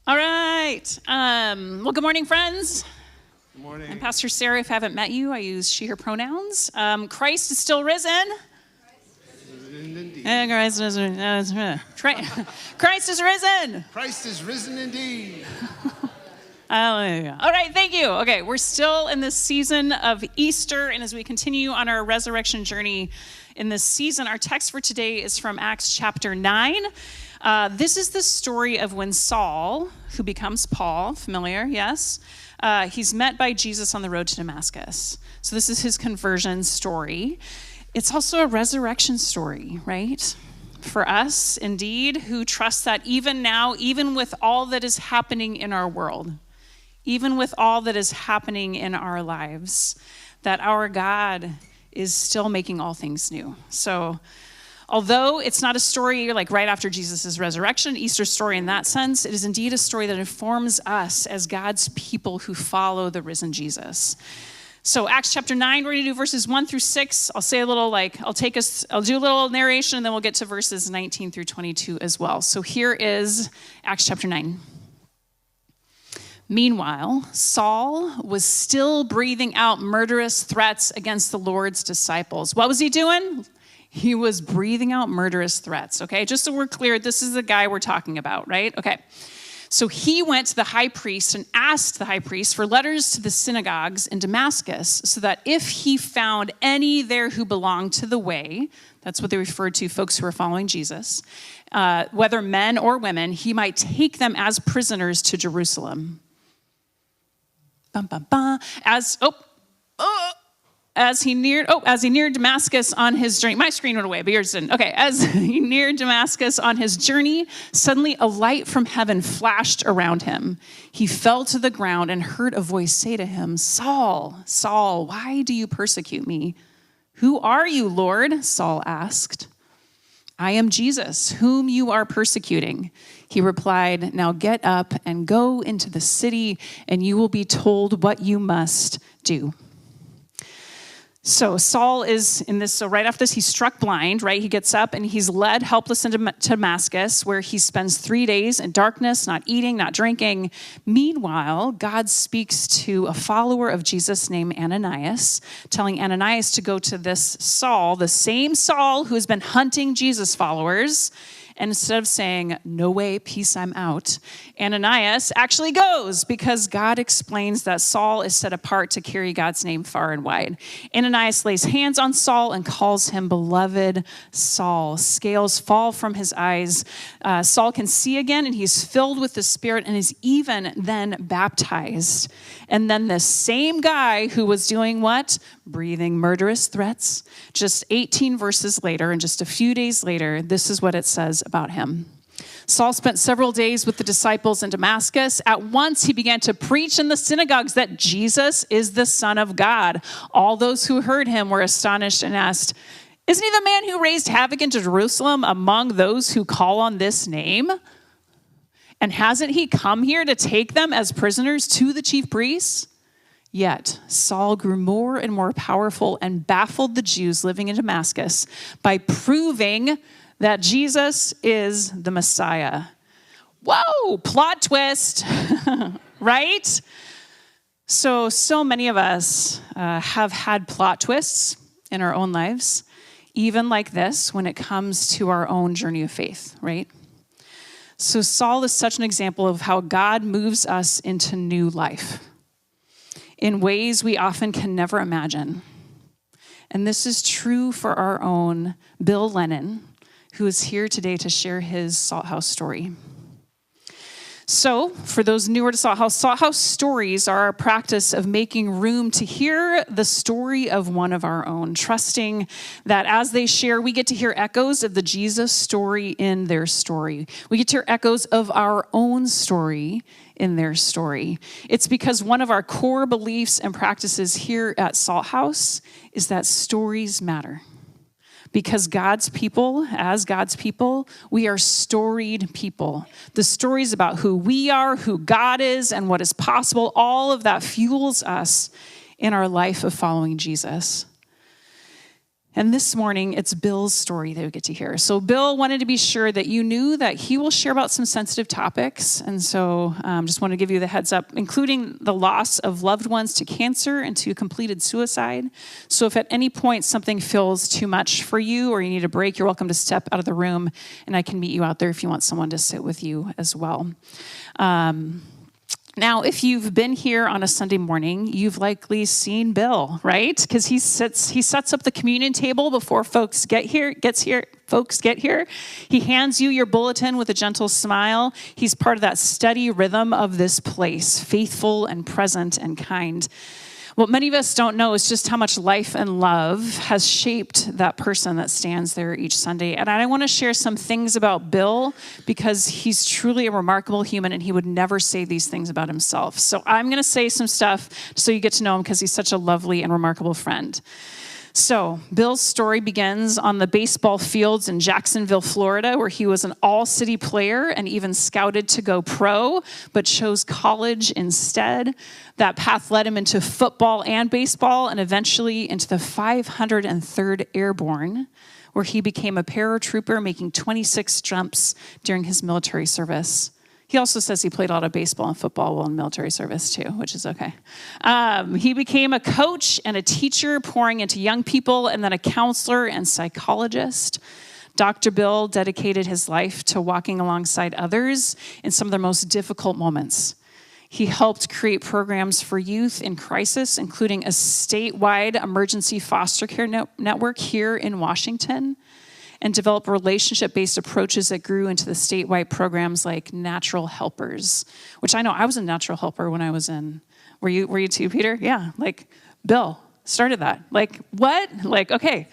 All right. Well, good morning, friends. Good morning. I'm Pastor Sarah. If I haven't met you, I use she, her pronouns. Christ is still risen. Christ is risen. Christ is risen. Christ is risen indeed. Hallelujah. All right, thank you. Okay, we're still in this season of Easter, and as we continue on our resurrection journey in this season, our text for today is from Acts chapter 9. This is the story of when Saul, who becomes Paul, familiar, yes? He's met by Jesus on the road to Damascus. So this is his conversion story. It's also a resurrection story, right? For us, indeed, who trust that even now, even with all that is happening in our world, even with all that is happening in our lives, that our God is still making all things new. So although it's not a story like right after Jesus' resurrection, Easter story in that sense, it is indeed a story that informs us as God's people who follow the risen Jesus. So Acts chapter 9, we're going to do verses 1 through 6. I'll say a little I'll do a little narration, and then we'll get to verses 19 through 22 as well. So here is Acts chapter 9. Meanwhile, Saul was still breathing out murderous threats against the Lord's disciples. What was he doing? He was breathing out murderous threats, okay? Just so we're clear, this is the guy we're talking about, right? Okay. So he went to the high priest and asked the high priest for letters to the synagogues in Damascus so that if he found any there who belonged to the way, that's what they referred to, folks who were following Jesus, whether men or women, he might take them as prisoners to Jerusalem. As he neared Damascus on his journey, my screen went away, but yours didn't. Okay, as he neared Damascus on his journey, suddenly a light from heaven flashed around him. He fell to the ground and heard a voice say to him, "Saul, Saul, why do you persecute me?" "Who are you, Lord?" Saul asked. "I am Jesus, whom you are persecuting." He replied, "Now get up and go into the city, and you will be told what you must do." So Saul is in this, so right after this, he's struck blind, right? He gets up and he's led helpless into Damascus, where he spends 3 days in darkness, not eating, not drinking. Meanwhile, God speaks to a follower of Jesus named Ananias, telling Ananias to go to this Saul, the same Saul who has been hunting Jesus followers. And instead of saying, "No way, peace, I'm out," Ananias actually goes because God explains that Saul is set apart to carry God's name far and wide. Ananias lays hands on Saul and calls him beloved Saul. Scales fall from his eyes. Saul can see again, and he's filled with the Spirit and is even then baptized. And then the same guy who was doing what? Breathing murderous threats. Just 18 verses later, and just a few days later, this is what it says about him. Saul spent several days with the disciples in Damascus. At once he began to preach in the synagogues that Jesus is the Son of God. All those who heard him were astonished and asked, "Isn't he the man who raised havoc in Jerusalem among those who call on this name? And hasn't he come here to take them as prisoners to the chief priests?" Yet Saul grew more and more powerful and baffled the Jews living in Damascus by proving that Jesus is the Messiah. Whoa, plot twist, right? So many of us have had plot twists in our own lives, even like this when it comes to our own journey of faith, right? So Saul is such an example of how God moves us into new life in ways we often can never imagine. And this is true for our own Bill Lennon, who is here today to share his Salt House story. So, for those newer to Salt House stories are our practice of making room to hear the story of one of our own, trusting that as they share, we get to hear echoes of the Jesus story in their story. We get to hear echoes of our own story in their story. It's because one of our core beliefs and practices here at Salt House is that stories matter. Because God's people, as God's people, we are storied people. The stories about who we are, who God is, and what is possible, all of that fuels us in our life of following Jesus. And this morning, it's Bill's story that we get to hear. So Bill wanted to be sure that you knew that he will share about some sensitive topics. And so just want to give you the heads up, including the loss of loved ones to cancer and to completed suicide. So if at any point something feels too much for you or you need a break, you're welcome to step out of the room, and I can meet you out there if you want someone to sit with you as well. Now, if you've been here on a Sunday morning, you've likely seen Bill, right? Because he sets up the communion table before folks get here. He hands you your bulletin with a gentle smile. He's part of that steady rhythm of this place, faithful and present and kind. What many of us don't know is just how much life and love has shaped that person that stands there each Sunday. And I want to share some things about Bill because he's truly a remarkable human and he would never say these things about himself. So I'm going to say some stuff so you get to know him because he's such a lovely and remarkable friend. So Bill's story begins on the baseball fields in Jacksonville, Florida, where he was an all-city player and even scouted to go pro, but chose college instead. That path led him into football and baseball and eventually into the 503rd Airborne, where he became a paratrooper, making 26 jumps during his military service. He also says he played a lot of baseball and football while in military service too, which is okay. He became a coach and a teacher, pouring into young people, and then a counselor and psychologist. Dr. Bill dedicated his life to walking alongside others in some of their most difficult moments. He helped create programs for youth in crisis, including a statewide emergency foster care network here in Washington, and develop relationship-based approaches that grew into the statewide programs like Natural Helpers, which I know I was a natural helper when I was in. Were you too, Peter? Yeah, like Bill started that. Like, what? Like, okay.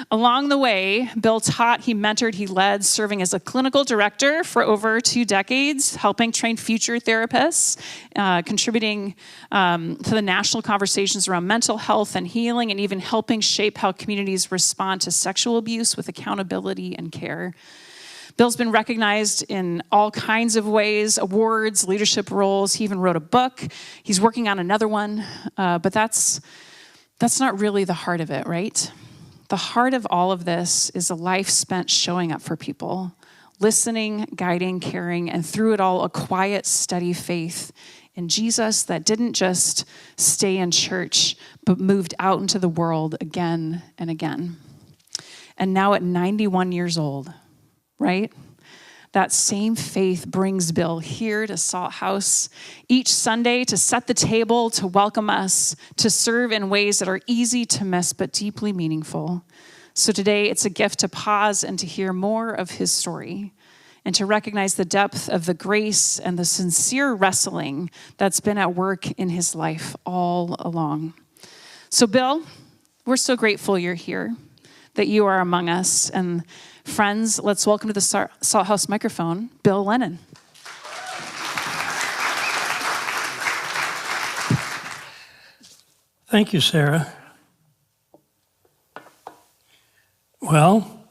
Along the way, Bill taught, he mentored, he led, serving as a clinical director for over 2 decades, helping train future therapists, contributing to the national conversations around mental health and healing, and even helping shape how communities respond to sexual abuse with accountability and care. Bill's been recognized in all kinds of ways, awards, leadership roles. He even wrote a book. He's working on another one, but that's not really the heart of it, right? The heart of all of this is a life spent showing up for people, listening, guiding, caring, and through it all, a quiet, steady faith in Jesus that didn't just stay in church, but moved out into the world again and again. And now at 91 years old, right? That same faith brings Bill here to Salt House each Sunday to set the table, to welcome us, to serve in ways that are easy to miss but deeply meaningful. So today it's a gift to pause and to hear more of his story and to recognize the depth of the grace and the sincere wrestling that's been at work in his life all along. So Bill, we're so grateful you're here, that you are among us. And friends, let's welcome to the Salt House microphone, Bill Lennon. Thank you, Sarah. Well,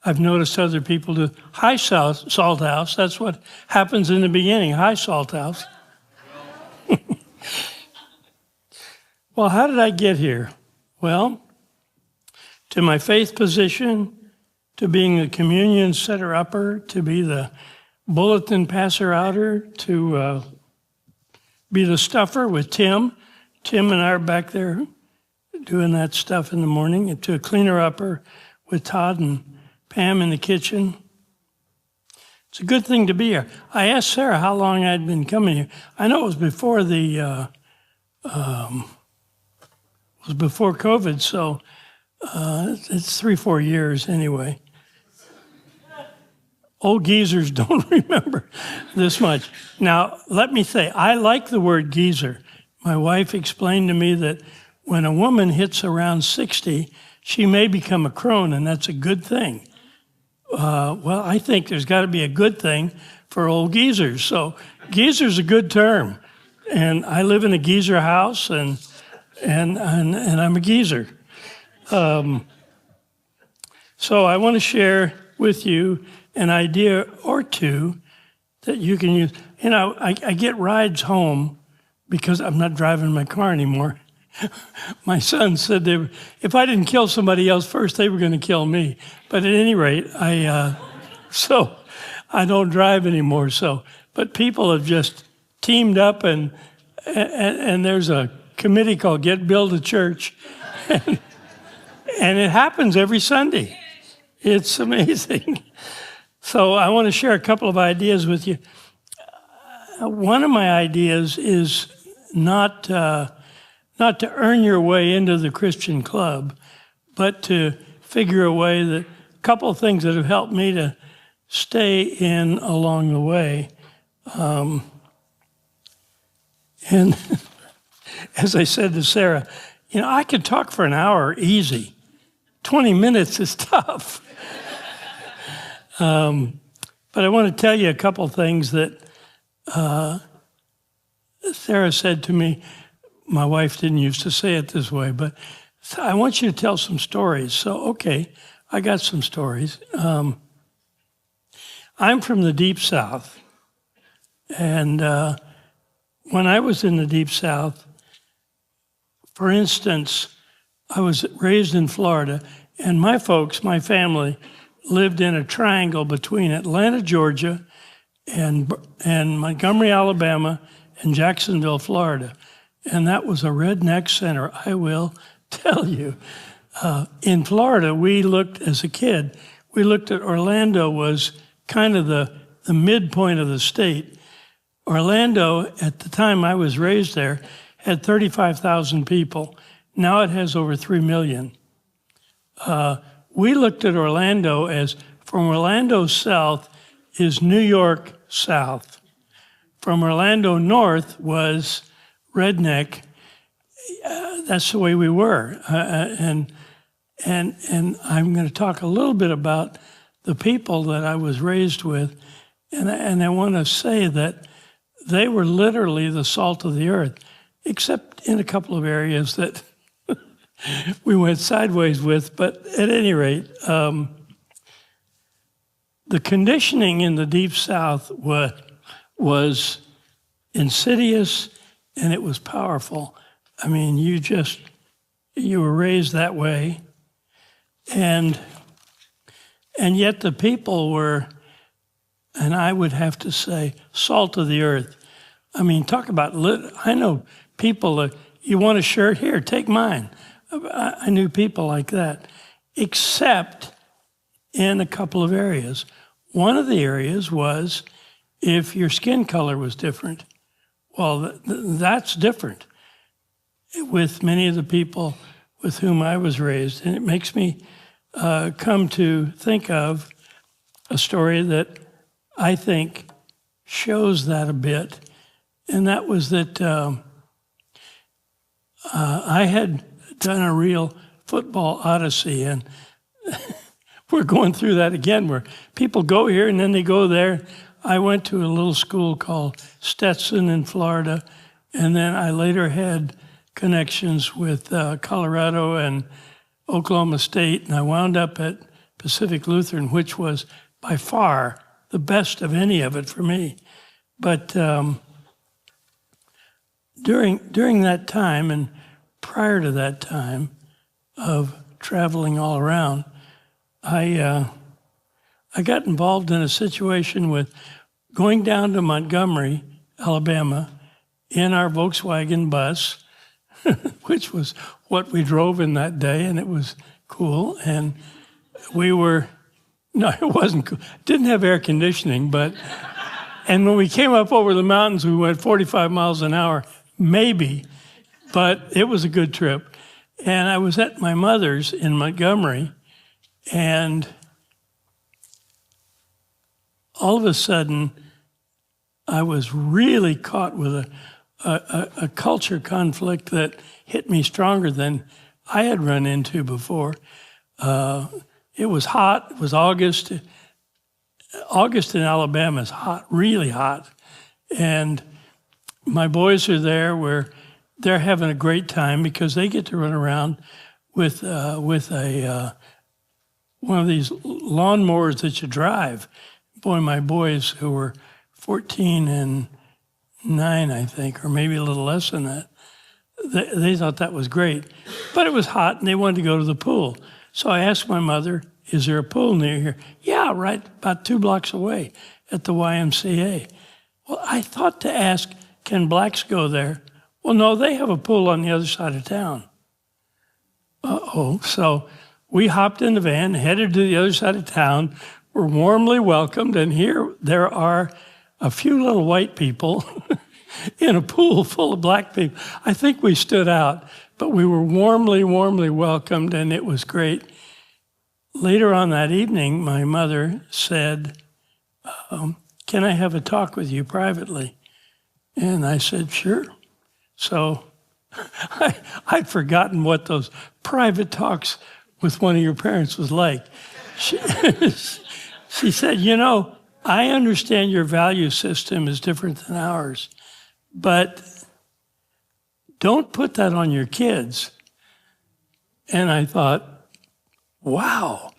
I've noticed other people do, hi, Salt House. That's what happens in the beginning, hi, Salt House. Well, how did I get here? Well, to my faith position, to being the communion setter-upper, to be the bulletin passer-outer, to be the stuffer with Tim. Tim and I are back there doing that stuff in the morning, and to a cleaner-upper with Todd and Pam in the kitchen. It's a good thing to be here. I asked Sarah how long I'd been coming here. I know it was before before COVID, so it's 3-4 years anyway. Old geezers don't remember this much. Now, let me say, I like the word geezer. My wife explained to me that when a woman hits around 60, she may become a crone, and that's a good thing. Well, I think there's got to be a good thing for old geezers. So geezer's a good term. And I live in a geezer house, and I'm a geezer. So I want to share with you an idea or two that you can use. You know, I get rides home because I'm not driving my car anymore. My son said if I didn't kill somebody else first, they were going to kill me. But at any rate, so I don't drive anymore. But people have just teamed up, and there's a committee called Get Build a Church, and it happens every Sunday. It's amazing. So I want to share a couple of ideas with you. One of my ideas is not to earn your way into the Christian club, but to figure a way that a couple of things that have helped me to stay in along the way. And as I said to Sarah, I could talk for an hour easy. 20 minutes is tough. But I want to tell you a couple of things that Sarah said to me. My wife didn't used to say it this way, but I want you to tell some stories. So, okay, I got some stories. I'm from the Deep South. And when I was in the Deep South, for instance, I was raised in Florida, and my family, lived in a triangle between Atlanta, Georgia, and Montgomery, Alabama, and Jacksonville, Florida. And that was a redneck center, I will tell you. In Florida, as a kid, we looked at Orlando was kind of the midpoint of the state. Orlando, at the time I was raised there, had 35,000 people. Now it has over 3 million. We looked at Orlando as, from Orlando south is New York south. From Orlando north was redneck. That's the way we were. And I'm going to talk a little bit about the people that I was raised with. And I want to say that they were literally the salt of the earth, except in a couple of areas that we went sideways with. But at any rate, the conditioning in the Deep South was insidious, and it was powerful. I mean, you were raised that way. And yet the people were, and I would have to say, salt of the earth. I mean, talk about, I know people, you want a shirt? Here, take mine. I knew people like that, except in a couple of areas. One of the areas was if your skin color was different. Well, that's different with many of the people with whom I was raised. And it makes me come to think of a story that I think shows that a bit. And that was that I had done a real football odyssey. And we're going through that again, where people go here and then they go there. I went to a little school called Stetson in Florida, and then I later had connections with Colorado and Oklahoma State, and I wound up at Pacific Lutheran, which was by far the best of any of it for me. But during that time and prior to that time of traveling all around, I got involved in a situation with going down to Montgomery, Alabama, in our Volkswagen bus, which was what we drove in that day, and it was cool. And no, it wasn't cool. Didn't have air conditioning, and when we came up over the mountains, we went 45 miles an hour, maybe, but it was a good trip. And I was at my mother's in Montgomery, and all of a sudden, I was really caught with a culture conflict that hit me stronger than I had run into before. It was hot. It was August. August in Alabama is hot, really hot. And my boys are there where they're having a great time because they get to run around with one of these lawnmowers that you drive. Boy, my boys who were 14 and 9, I think, or maybe a little less than that, they thought that was great. But it was hot and they wanted to go to the pool. So I asked my mother, is there a pool near here? Yeah, right about 2 blocks away at the YMCA. Well, I thought to ask, can blacks go there? Well, no, they have a pool on the other side of town. Uh-oh. So we hopped in the van, headed to the other side of town. We're warmly welcomed, and here there are a few little white people in a pool full of black people. I think we stood out, but we were warmly welcomed, and it was great. Later on that evening, my mother said, can I have a talk with you privately? And I said, sure. So I'd forgotten what those private talks with one of your parents was like. She said, you know, I understand your value system is different than ours, but don't put that on your kids. And I thought, wow,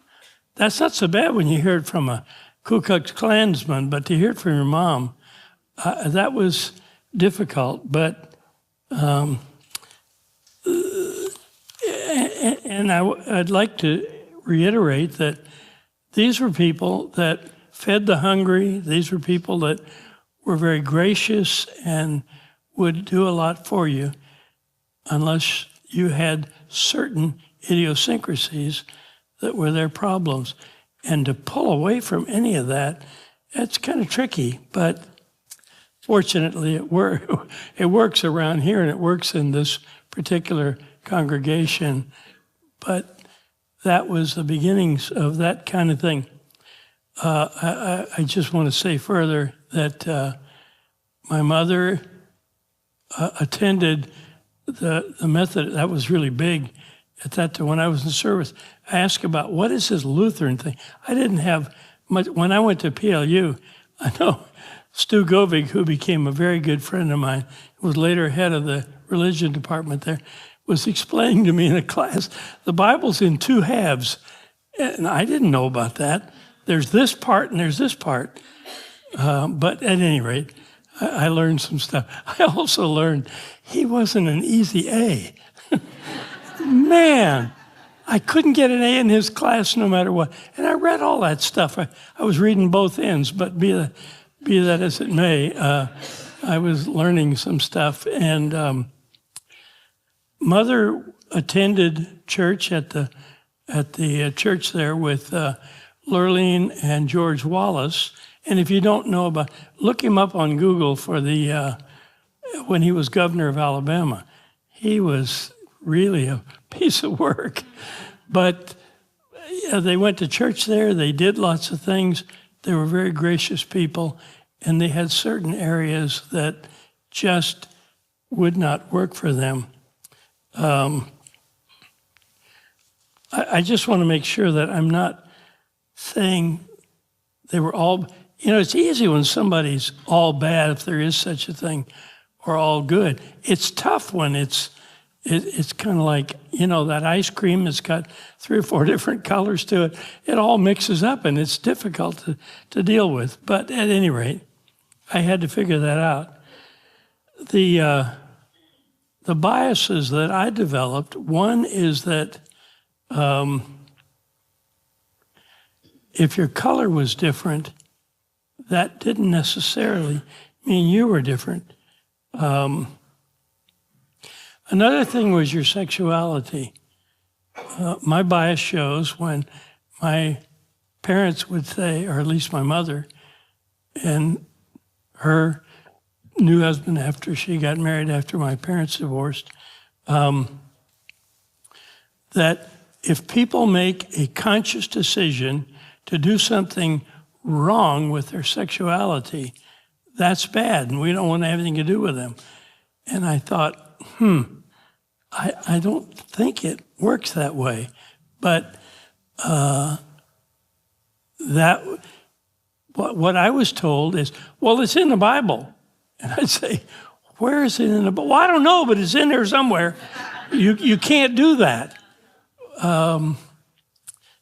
that's not so bad when you hear it from a Ku Klux Klansman, but to hear it from your mom, that was difficult. But and I'd like to reiterate that these were people that fed the hungry. These were people that were very gracious and would do a lot for you unless you had certain idiosyncrasies that were their problems. And to pull away from any of that, that's kind of tricky. But fortunately, it works around here, and it works in this particular congregation. But that was the beginnings of that kind of thing. I just want to say further that my mother attended the Methodist. That was really big at that time when I was in service. I asked about what is this Lutheran thing. I didn't have much. When I went to PLU, I know Stu Govig, who became a very good friend of mine, who was later head of the religion department there, was explaining to me in a class, the Bible's in 2 halves. And I didn't know about that. There's this part and there's this part. But at any rate, I learned some stuff. I also learned he wasn't an easy A. Man, I couldn't get an A in his class no matter what. And I read all that stuff. I was reading both ends, but be that as it may, I was learning some stuff. And Mother attended church at the church there with Lurleen and George Wallace. And if you don't know about, look him up on Google for when he was governor of Alabama. He was really a piece of work. But they went to church there. They did lots of things. They were very gracious people. And they had certain areas that just would not work for them. I just want to make sure that I'm not saying they were all, it's easy when somebody's all bad, if there is such a thing, or all good. It's tough when it's kind of like, that ice cream has got 3 or 4 different colors to it. It all mixes up and it's difficult to deal with. But at any rate, I had to figure that out. The biases that I developed, one is that if your color was different, that didn't necessarily mean you were different. Another thing was your sexuality. My bias shows when my parents would say, or at least my mother, and her new husband after she got married after my parents divorced, that if people make a conscious decision to do something wrong with their sexuality, that's bad, and we don't want to have anything to do with them. And I thought, I don't think it works that way. But what I was told is, well, it's in the Bible. And I'd say, where is it in the Bible? Well, I don't know, but it's in there somewhere. You can't do that.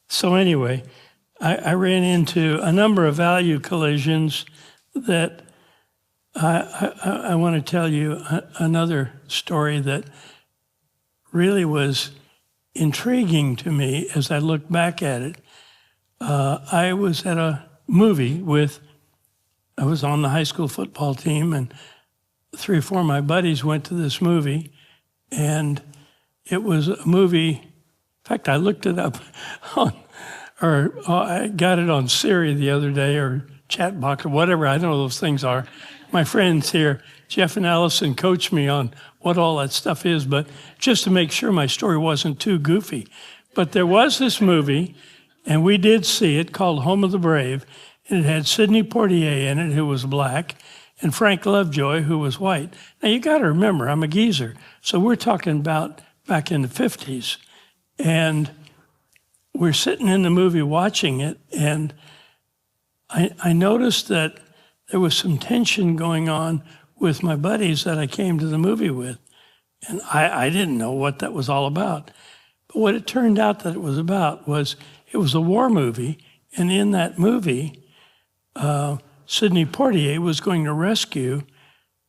So anyway, I ran into a number of value collisions that I want to tell you another story that really was intriguing to me as I look back at it. I was at a movie I was on the high school football team, and 3 or 4 of my buddies went to this movie, and it was a movie. In fact, I looked it up I got it on Siri the other day, or Chatbox, or whatever. I don't know what those things are. My friends here, Jeff and Allison, coached me on what all that stuff is, but just to make sure my story wasn't too goofy. But there was this movie, and we did see it, called Home of the Brave, and it had Sidney Poitier in it, who was black, and Frank Lovejoy, who was white. Now, you got to remember, I'm a geezer, so we're talking about back in the 50s. And we're sitting in the movie watching it, and I noticed that there was some tension going on with my buddies that I came to the movie with. And I didn't know what that was all about. But what it turned out that it was about was it was a war movie, and in that movie, Sidney Poitier was going to rescue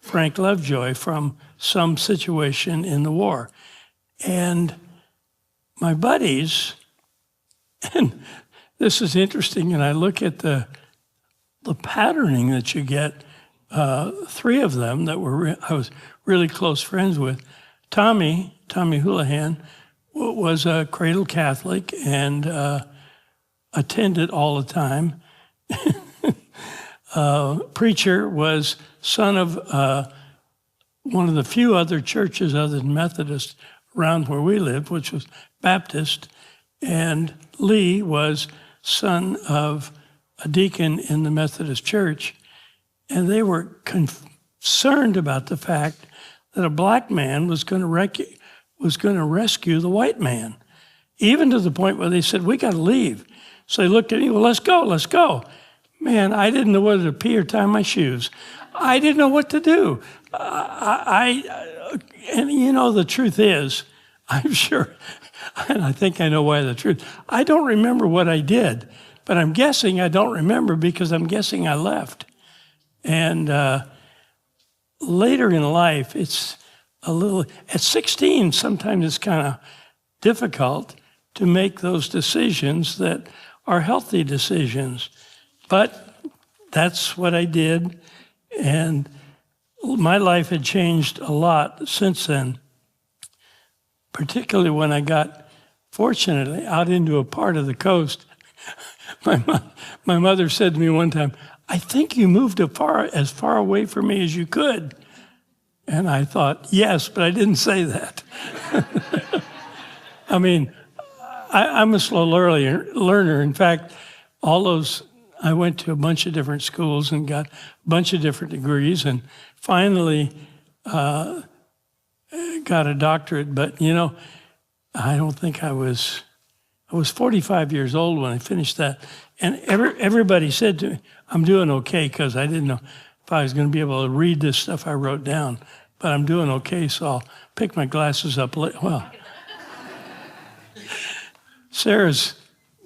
Frank Lovejoy from some situation in the war. And my buddies, and this is interesting, and I look at the patterning that you get. 3 of them that I was really close friends with. Tommy Houlihan was a cradle Catholic and attended all the time. Preacher was son of one of the few other churches other than Methodist around where we lived, which was Baptist. And Lee was son of a deacon in the Methodist church. And they were concerned about the fact that a black man was going to rescue the white man, even to the point where they said, "We got to leave." So they looked at me, "Well, let's go." Man, I didn't know whether to pee or tie my shoes. I didn't know what to do. And you know, the truth is, I'm sure, and I think I know why the truth, I don't remember what I did, but I'm guessing I don't remember because I'm guessing I left. And later in life, it's a little, at 16, sometimes it's kind of difficult to make those decisions that are healthy decisions. But that's what I did. And my life had changed a lot since then, particularly when I got, fortunately, out into a part of the coast. My mother said to me one time, "I think you moved as far away from me as you could." And I thought, yes, but I didn't say that. I mean, I'm a slow learner. In fact, I went to a bunch of different schools and got a bunch of different degrees, and finally got a doctorate. But, you know, I don't think I was 45 years old when I finished that. And everybody said to me, I'm doing okay, because I didn't know if I was going to be able to read this stuff I wrote down. But I'm doing okay, so I'll pick my glasses up. Well, Sarah's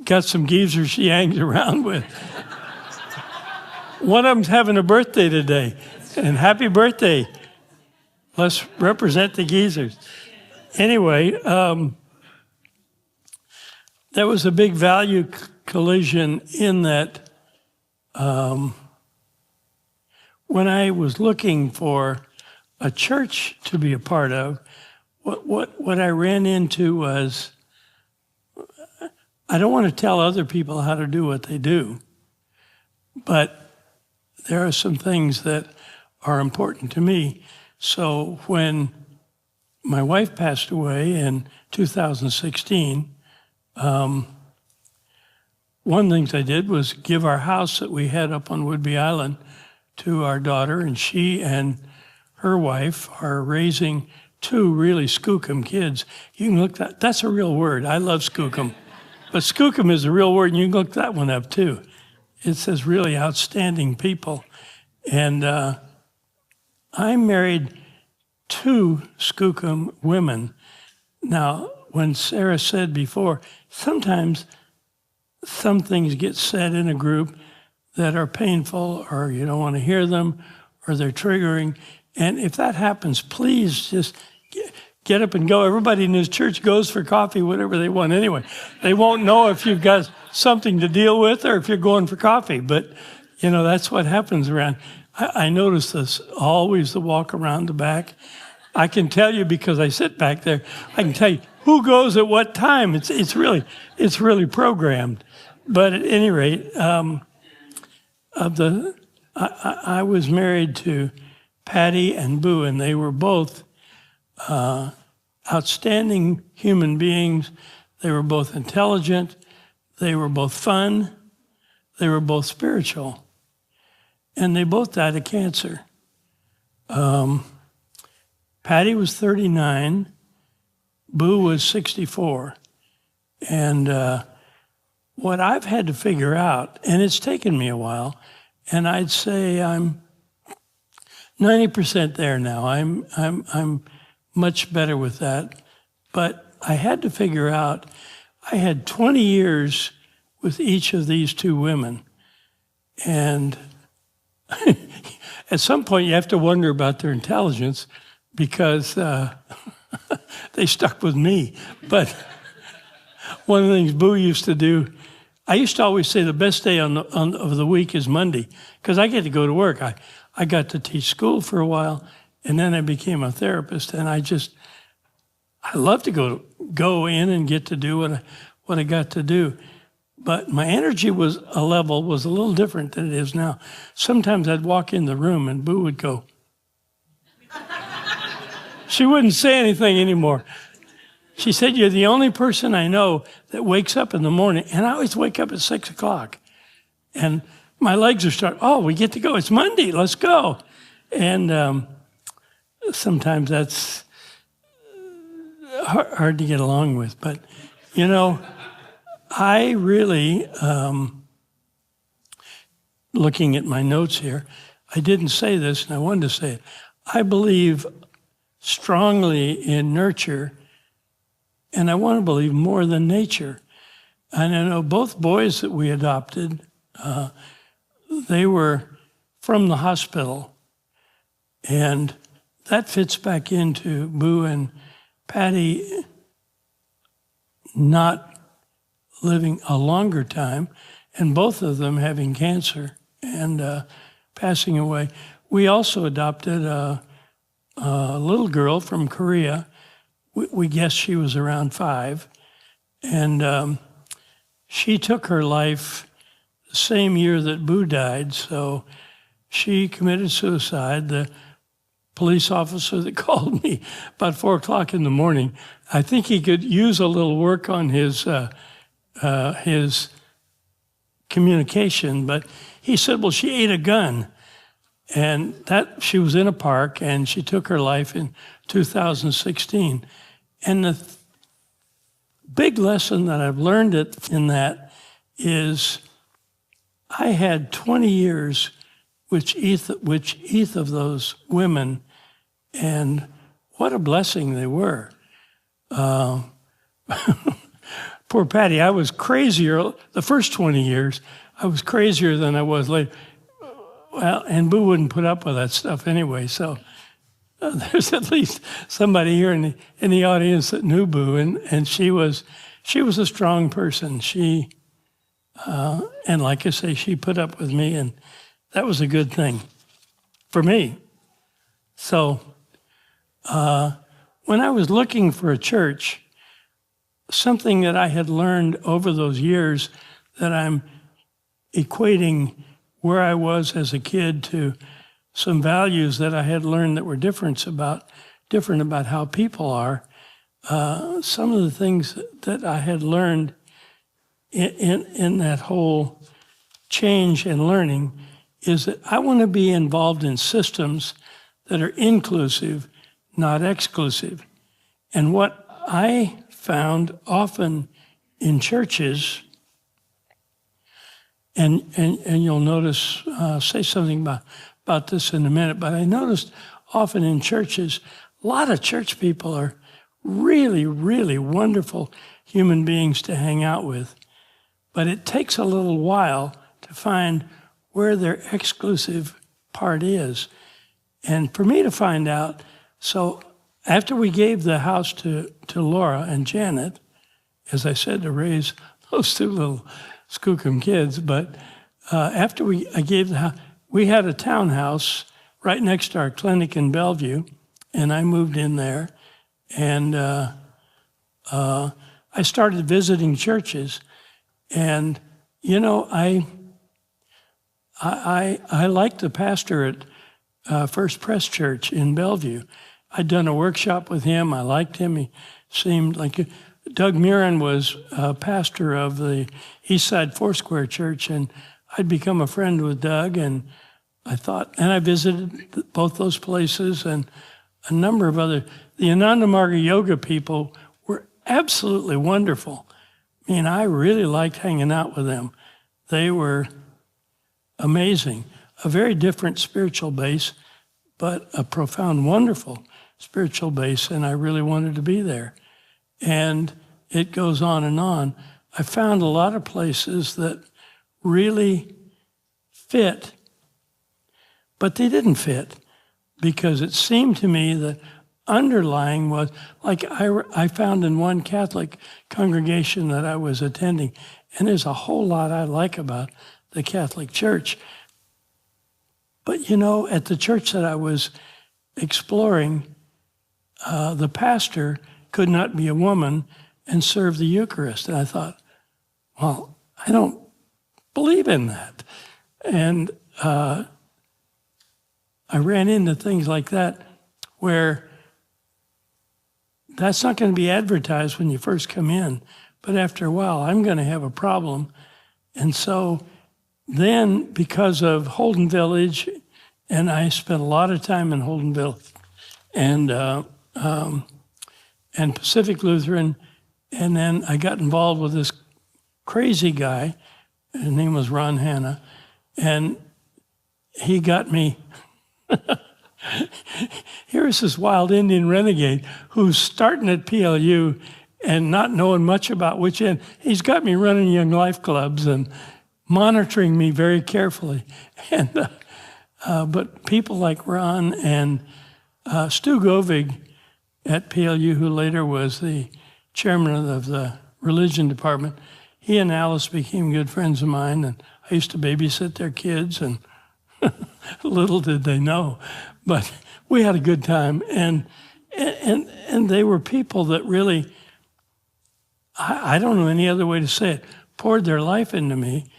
got some geezers she hangs around with. One of them's having a birthday today, and happy birthday. Let's represent the geezers. Anyway, there was a big value collision in that when I was looking for a church to be a part of, what I ran into was, I don't want to tell other people how to do what they do, but there are some things that are important to me. So when my wife passed away in 2016, one of the things I did was give our house that we had up on Whidbey Island to our daughter, and she and her wife are raising 2 really skookum kids. You can look that's a real word. I love skookum. But skookum is a real word, and you can look that one up too. It says really outstanding people. And I married 2 skookum women. Now, when Sarah said before, sometimes some things get said in a group that are painful, or you don't want to hear them, or they're triggering. And if that happens, please just get up and go. Everybody in this church goes for coffee, whatever they want anyway. They won't know if you've got something to deal with or if you're going for coffee. But, that's what happens around. I notice this always, the walk around the back. I can tell you because I sit back there. I can tell you who goes at what time. It's really programmed. But at any rate, I was married to Patty and Boo, and they were both outstanding human beings. They were both intelligent. They were both fun. They were both spiritual. And they both died of cancer. Patty was 39. Boo was 64. And what I've had to figure out, and it's taken me a while, and I'd say I'm 90% there now. I'm much better with that. But I had to figure out, I had 20 years with each of these two women. And at some point you have to wonder about their intelligence because they stuck with me. But one of the things Boo used to do, I used to always say the best day of the week is Monday because I get to go to work. I got to teach school for a while, and then I became a therapist, and I love to go in and get to do what I got to do. But my energy was a little different than it is now. Sometimes I'd walk in the room and Boo would go. She wouldn't say anything anymore. She said, "You're the only person I know that wakes up in the morning," and I always wake up at 6 o'clock. And my legs are starting, we get to go. It's Monday, let's go. And sometimes that's hard to get along with. But, I really, looking at my notes here, I didn't say this, and I wanted to say it. I believe strongly in nurture, and I want to believe more than nature. And I know both boys that we adopted, they were from the hospital. And that fits back into Boo and Patty not living a longer time, and both of them having cancer and passing away. We also adopted a little girl from Korea. We guess she was around 5. And she took her life the same year that Boo died, so she committed suicide. The police officer that called me about 4 o'clock in the morning, I think he could use a little work on his communication, but he said, well, she ate a gun. And that she was in a park, and she took her life in 2016. And the big lesson that I've learned in that is I had 20 years with each of those women, and what a blessing they were. Poor Patty, I was crazier. The first 20 years, I was crazier than I was later. Well, and Boo wouldn't put up with that stuff anyway, so there's at least somebody here in the audience that knew Boo, and she was a strong person. She, and like I say, she put up with me, and that was a good thing for me. So when I was looking for a church, something that I had learned over those years that I'm equating where I was as a kid to some values that I had learned that were different about how people are. Some of the things that I had learned in that whole change and learning is that I want to be involved in systems that are inclusive, not exclusive. And what I found often in churches, and you'll notice, say something about this in a minute, but I noticed often in churches, a lot of church people are really, really wonderful human beings to hang out with. But it takes a little while to find where their exclusive part is. And for me to find out, so after we gave the house to Laura and Janet, as I said, to raise those two little skookum kids, but after I gave the house, we had a townhouse right next to our clinic in Bellevue, and I moved in there, and I started visiting churches, and I liked the pastor at First Pres Church in Bellevue. I'd done a workshop with him. I liked him. He seemed like Doug Murin was pastor of the Eastside Foursquare Church, and I'd become a friend with Doug, and I visited both those places and a number of other. The Ananda Marga Yoga people were absolutely wonderful. I mean, I really liked hanging out with them. They were amazing. A very different spiritual base, but a profound, wonderful spiritual base, and I really wanted to be there. And it goes on and on. I found a lot of places that really fit, but they didn't fit, because it seemed to me that underlying was, like I found in one Catholic congregation that I was attending, and there's a whole lot I like about the Catholic Church. But at the church that I was exploring, the pastor could not be a woman and serve the Eucharist. And I thought, well, I don't believe in that. And I ran into things like that where that's not going to be advertised when you first come in, but after a while, I'm going to have a problem. And so then, because of Holden Village, and I spent a lot of time in Holden Village and Pacific Lutheran, and then I got involved with this crazy guy. His name was Ron Hanna, and he got me. Here's this wild Indian renegade who's starting at PLU and not knowing much about which end. He's got me running Young Life clubs and monitoring me very carefully. And but people like Ron and Stu Govig at PLU, who later was the chairman of the religion department, he and Alice became good friends of mine, and I used to babysit their kids, and little did they know, but we had a good time. And they were people that really, I don't know any other way to say it, poured their life into me,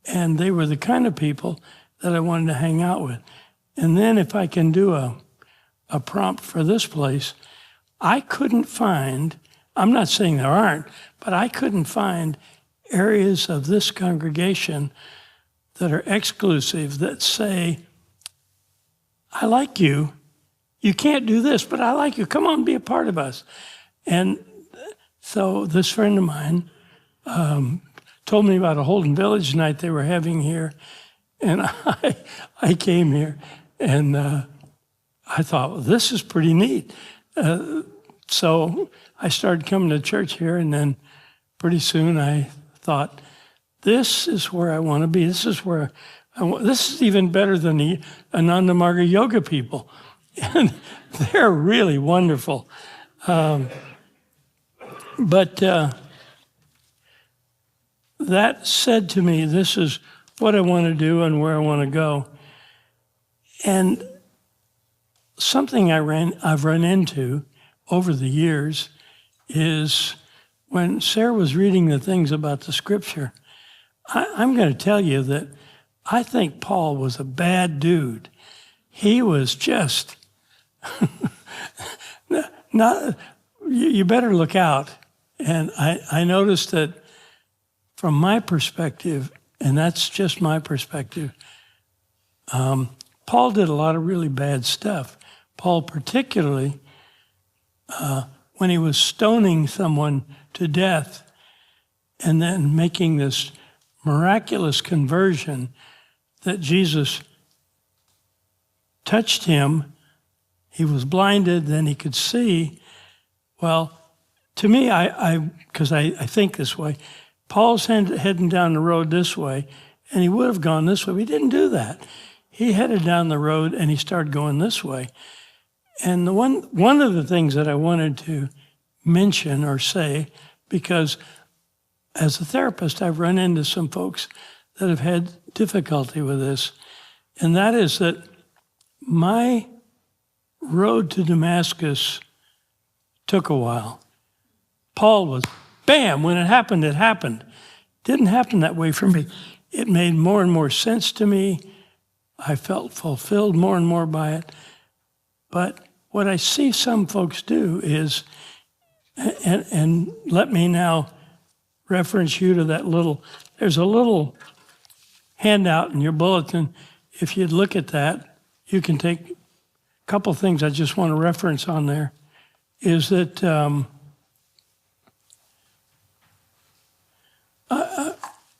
and they were the kind of people that I wanted to hang out with. And then if I can do a prompt for this place, I couldn't find, I'm not saying there aren't, but I couldn't find areas of this congregation that are exclusive, that say, I like you. You can't do this, but I like you. Come on, be a part of us. And so this friend of mine told me about a Holden Village night they were having here. And I came here, and I thought, well, this is pretty neat. So I started coming to church here, and then pretty soon I thought, this is where I want to be. This is where this is even better than the Ananda Marga Yoga people. And they're really wonderful. But that said to me, this is what I want to do and where I want to go. And something I've run into over the years is when Sarah was reading the things about the scripture, I'm going to tell you that I think Paul was a bad dude. He was just, you better look out. And I noticed that from my perspective, and that's just my perspective, Paul did a lot of really bad stuff. Paul particularly, when he was stoning someone to death and then making this miraculous conversion that Jesus touched him, he was blinded, then he could see. Well, to me, because I think this way, Paul's heading down the road this way, and he would have gone this way. He didn't do that. he headed down the road and he started going this way. And one of the things that I wanted to mention or say, because as a therapist, I've run into some folks that have had difficulty with this, and that is that my road to Damascus took a while. Paul was, bam, when it happened, it happened. Didn't happen that way for me. It made more and more sense to me. I felt fulfilled more and more by it. But what I see some folks do is, and let me now reference you to that there's a little handout in your bulletin. If you'd look at that, you can take a couple things I just want to reference on there, is that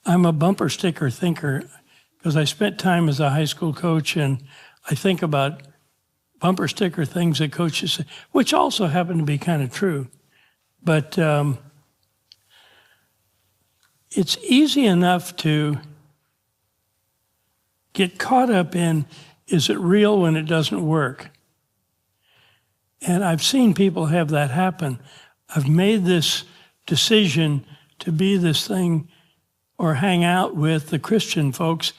I'm a bumper sticker thinker because I spent time as a high school coach, and I think about bumper sticker things that coaches say, which also happen to be kind of true. But it's easy enough to get caught up in, is it real when it doesn't work? And I've seen people have that happen. I've made this decision to be this thing or hang out with the Christian folks,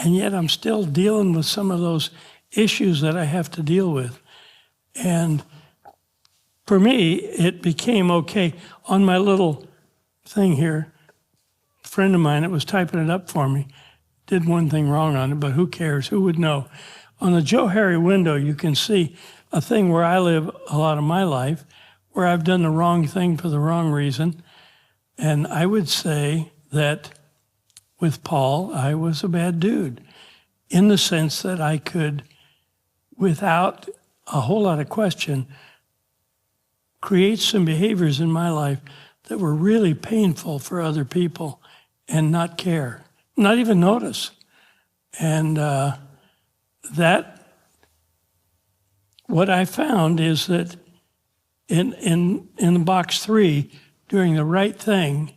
and yet I'm still dealing with some of those issues that I have to deal with. And for me, it became okay. On my little thing here, a friend of mine that was typing it up for me did one thing wrong on it, but who cares? Who would know? On the Joe Harry window, you can see a thing where I live a lot of my life, where I've done the wrong thing for the wrong reason. And I would say that with Paul, I was a bad dude in the sense that I could, without a whole lot of question, create some behaviors in my life that were really painful for other people and not care, not even notice. And what I found is that in box 3, doing the right thing,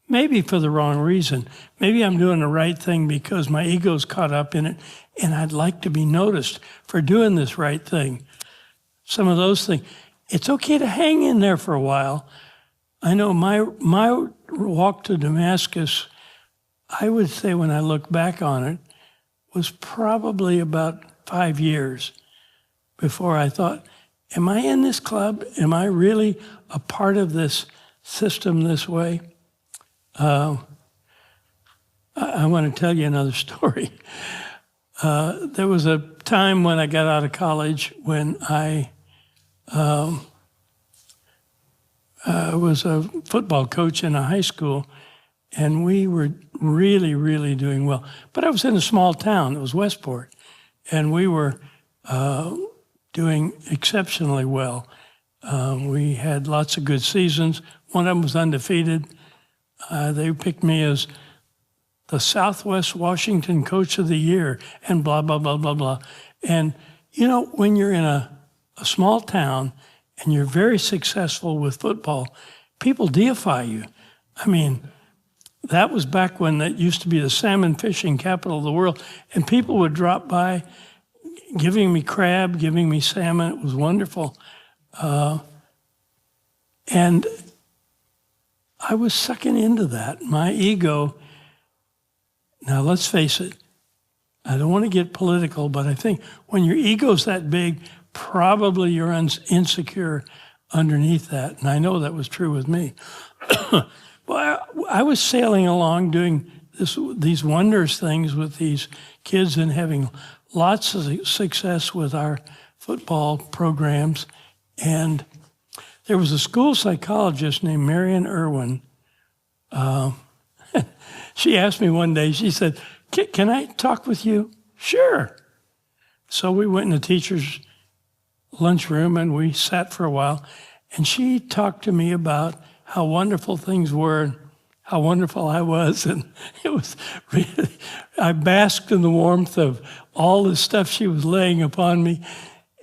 maybe for the wrong reason. Maybe I'm doing the right thing because my ego's caught up in it, and I'd like to be noticed for doing this right thing. Some of those things. It's okay to hang in there for a while. I know my walk to Damascus, I would say when I look back on it, was probably about 5 years before I thought, am I in this club? Am I really a part of this system this way? I want to tell you another story. There was a time when I got out of college when I was a football coach in a high school, and we were really, really doing well. But I was in a small town. It was Westport, and we were doing exceptionally well. We had lots of good seasons. One of them was undefeated. They picked me as the Southwest Washington Coach of the Year, and blah, blah, blah, blah, blah. And, you know, when you're in a small town and you're very successful with football, people deify you. I mean, that was back when that used to be the salmon fishing capital of the world, and people would drop by giving me crab, giving me salmon. It was wonderful. And I was sucking into that. My ego, now let's face it, I don't want to get political, but I think when your ego's that big, probably you're insecure underneath that. And I know that was true with me. Well, I was sailing along doing these wondrous things with these kids and having lots of success with our football programs. And there was a school psychologist named Marion Irwin. She asked me one day, she said, can I talk with you? Sure. So we went in the teacher's lunchroom and we sat for a while. And she talked to me about how wonderful things were and how wonderful I was. And it was really, I basked in the warmth of all the stuff she was laying upon me.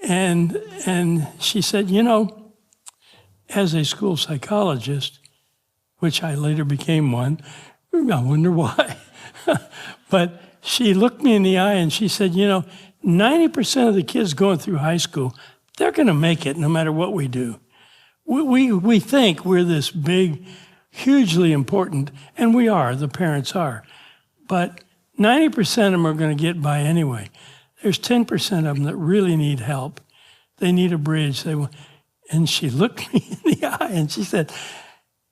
And she said, you know, as a school psychologist, which I later became one, I wonder why. But she looked me in the eye and she said, 90% of the kids going through high school, they're going to make it no matter what we do. We think we're this big, hugely important, and we are, the parents are. But 90% of them are going to get by anyway. There's 10% of them that really need help. They need a bridge. And she looked me in the eye and she said,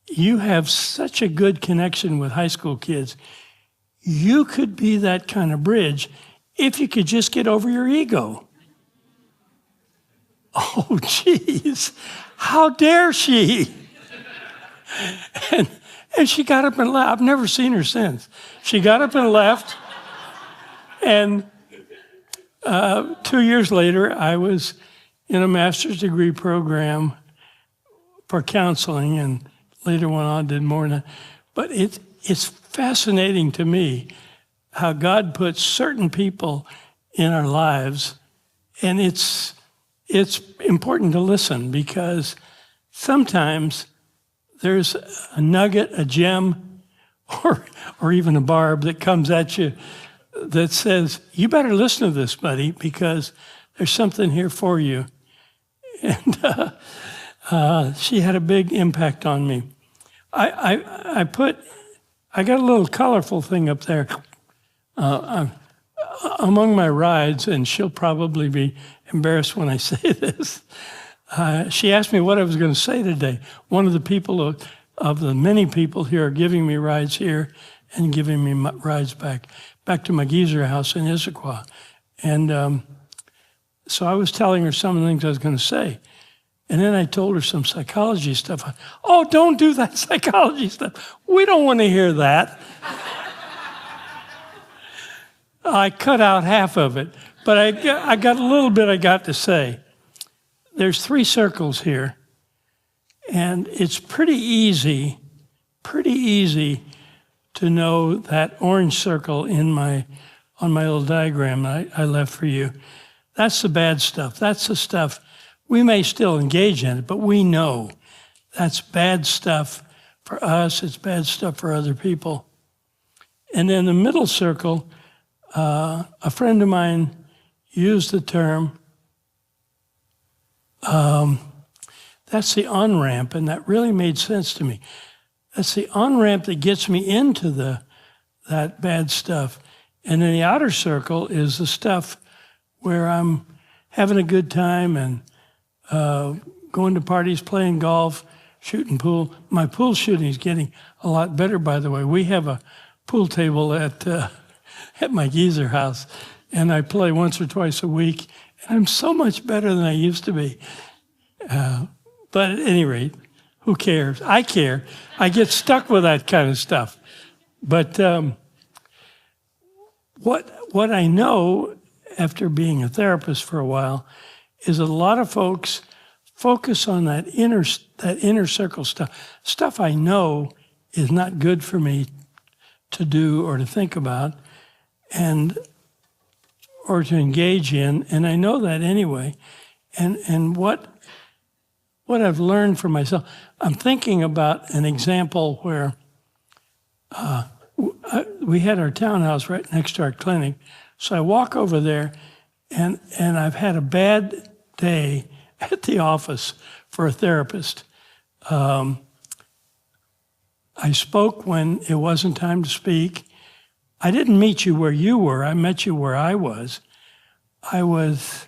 you have such a good connection with high school kids. You could be that kind of bridge if you could just get over your ego. Oh, geez, how dare she? And she got up and left. I've never seen her since. She got up and left. And 2 years later, I was in a master's degree program for counseling, and later went on, did more than that. But it's fascinating to me how God puts certain people in our lives, and it's important to listen, because sometimes there's a nugget, a gem, or even a barb that comes at you that says, you better listen to this, buddy, because there's something here for you. And she had a big impact on me. I got a little colorful thing up there among my rides, and she'll probably be embarrassed when I say this. She asked me what I was going to say today. One of the people of the many people here are giving me rides here and giving me rides back to my geezer house in Issaquah. And so I was telling her some of the things I was going to say. And then I told her some psychology stuff. Oh, don't do that psychology stuff. We don't want to hear that. I cut out half of it, but I got a little bit I got to say. There's 3 circles here, and it's pretty easy to know that orange circle on my little diagram that I left for you. That's the bad stuff. That's the stuff we may still engage in it, but we know that's bad stuff for us. It's bad stuff for other people. And then the middle circle, a friend of mine used the term, that's the on-ramp, and that really made sense to me. That's the on-ramp that gets me into that bad stuff. And then the outer circle is the stuff where I'm having a good time and going to parties, playing golf, shooting pool. My pool shooting is getting a lot better, by the way. We have a pool table at my geezer house, and I play once or twice a week. And I'm so much better than I used to be. But at any rate, who cares? I care. I get stuck with that kind of stuff. But what I know after being a therapist for a while is a lot of folks focus on that inner circle stuff I know is not good for me to do or to think about or to engage in, and I know that anyway. And what I've learned for myself, I'm thinking about an example where we had our townhouse right next to our clinic. So I walk over there, and I've had a bad day at the office for a therapist. I spoke when it wasn't time to speak. I didn't meet you where you were. I met you where I was. I was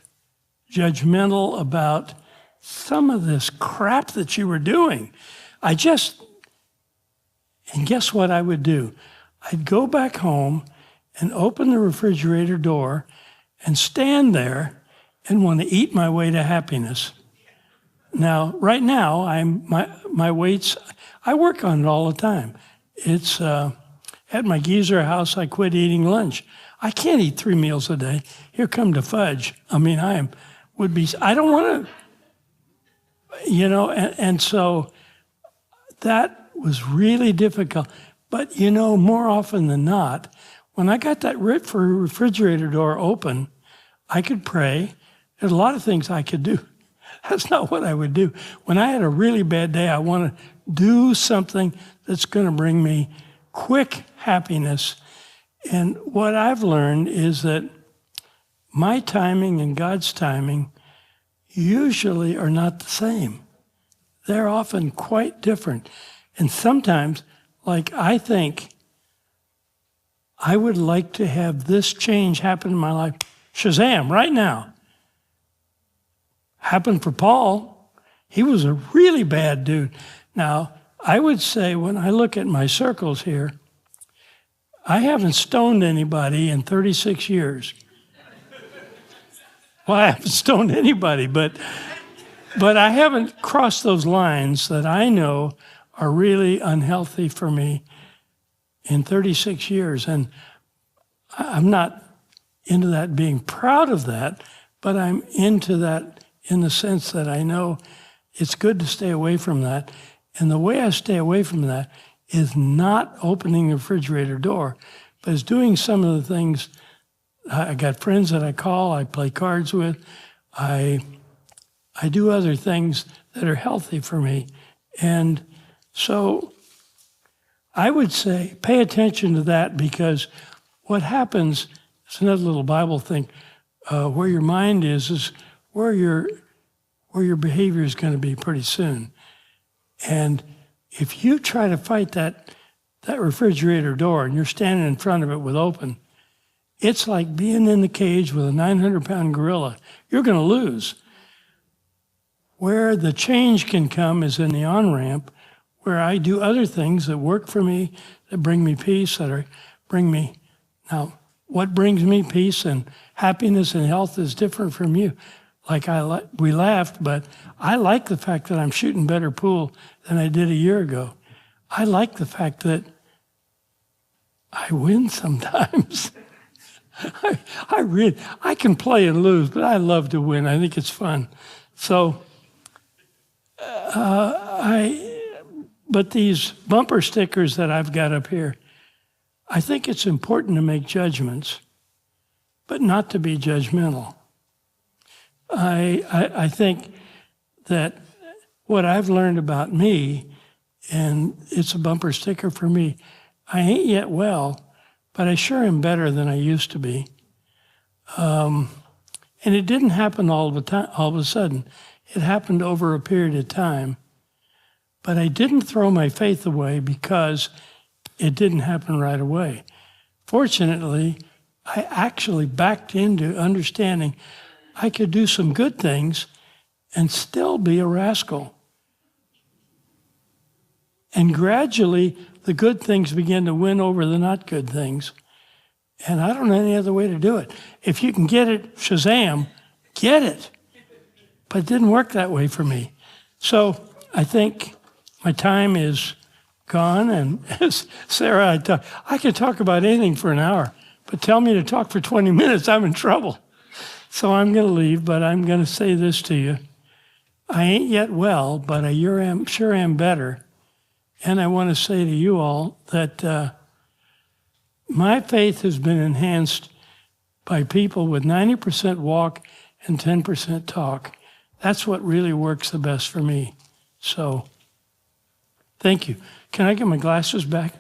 judgmental about some of this crap that you were doing. And guess what I would do? I'd go back home and open the refrigerator door and stand there and want to eat my way to happiness. Now, right now, my weights, I work on it all the time. It's at my geezer house, I quit eating lunch. I can't eat 3 meals a day. Here come the fudge. I mean, I don't want to, and so that was really difficult. But, more often than not, when I got that refrigerator door open, I could pray. There's a lot of things I could do. That's not what I would do. When I had a really bad day, I want to do something that's going to bring me quick happiness. And what I've learned is that my timing and God's timing usually are not the same. They're often quite different. And sometimes, like, I think I would like to have this change happen in my life. Shazam, right now. Happened for Paul. He was a really bad dude. Now, I would say when I look at my circles here, I haven't stoned anybody in 36 years. Well, I haven't stoned anybody, but I haven't crossed those lines that I know are really unhealthy for me in 36 years. And I'm not into that being proud of that, but I'm into that in the sense that I know it's good to stay away from that. And the way I stay away from that is not opening the refrigerator door, but is doing some of the things. I got friends that I call, I play cards with, I do other things that are healthy for me. And so I would say pay attention to that, because what happens, it's another little Bible thing, where your mind is where your behavior is going to be pretty soon. And if you try to fight that refrigerator door and you're standing in front of it with open, it's like being in the cage with a 900-pound gorilla. You're going to lose. Where the change can come is in the on-ramp, where I do other things that work for me, that bring me peace, bring me. Now, what brings me peace and happiness and health is different from you. We laughed, but I like the fact that I'm shooting better pool than I did a year ago. I like the fact that I win sometimes. I can play and lose, but I love to win. I think it's fun. So, but these bumper stickers that I've got up here, I think it's important to make judgments, but not to be judgmental. I think that what I've learned about me, and it's a bumper sticker for me, I ain't yet well, but I sure am better than I used to be. And it didn't happen all of a sudden. It happened over a period of time. But I didn't throw my faith away because it didn't happen right away. Fortunately, I actually backed into understanding I could do some good things and still be a rascal. And gradually, the good things began to win over the not good things. And I don't know any other way to do it. If you can get it, Shazam, get it. But it didn't work that way for me. So I think my time is gone. And as Sarah, I could talk about anything for an hour, but tell me to talk for 20 minutes, I'm in trouble. So I'm going to leave, but I'm going to say this to you. I ain't yet well, but I sure am better. And I want to say to you all that my faith has been enhanced by people with 90% walk and 10% talk. That's what really works the best for me. So, thank you. Can I get my glasses back?